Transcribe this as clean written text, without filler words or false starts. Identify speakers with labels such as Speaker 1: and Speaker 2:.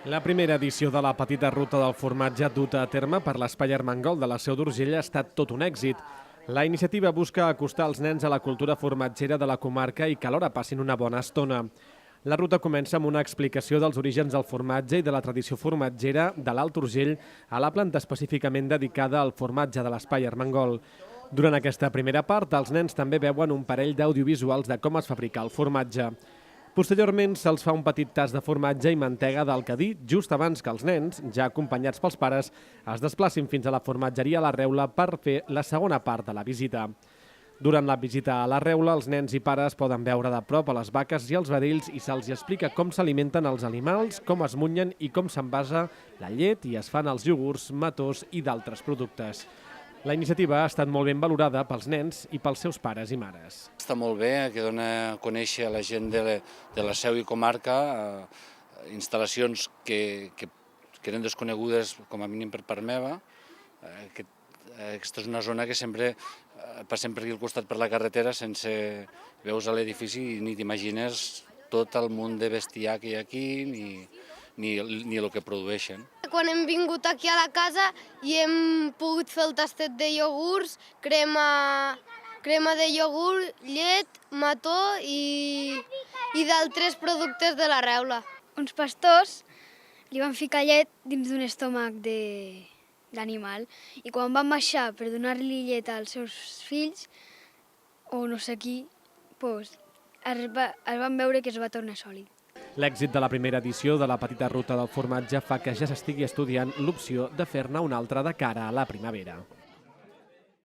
Speaker 1: La primera edició de la petita ruta del formatge duta a terme per l'Espai Armengol de la Seu d'Urgell ha estat tot un èxit. La iniciativa busca acostar els nens a la cultura formatgera de la comarca i que alhora passin una bona estona. La ruta comença amb una explicació dels orígens del formatge i de la tradició formatgera de l'Alt Urgell a la planta específicament dedicada al formatge de l'Espai Armengol. Durant aquesta primera part, els nens també veuen un parell d'audiovisuals de com es fabrica el formatge. Posteriorment, se'ls fa un petit tas de formatge i mantega del Cadí just abans que els nens, ja acompanyats pels pares, es desplacin fins a la formatgeria a la Reula per fer la segona part de la visita. Durant la visita a la Reula, els nens i pares poden veure de prop a les vaques i els vedells i se'ls explica com s'alimenten els animals, com es munyen i com s'envasa la llet i es fan els iogurts, matós i d'altres productes. La iniciativa ha estat molt ben valorada pels nens i pels seus pares i mares.
Speaker 2: Està molt bé, que dona a conèixer a la gent de la Seu i comarca instal·lacions que eren desconegudes, com a mínim per part meva. Aquesta és una zona que sempre passem per aquí al costat per la carretera sense veus a l'edifici i ni t'imagines tot el munt de bestiar que hi ha aquí ni el que produeixen.
Speaker 3: Quan hem vingut aquí a la casa i hem pogut fer el tastet de iogurts, crema de iogurt, llet, mató i d'altres productes de la Reula.
Speaker 4: Uns pastors li van ficar llet dins d'un estómac d'animal i quan van baixar per donar-li llet als seus fills, o no sé qui, es van veure que es va tornar sòlid.
Speaker 1: L'èxit de la primera edició de la petita ruta del formatge fa que ja s'estigui estudiant l'opció de fer-ne una altra de cara a la primavera.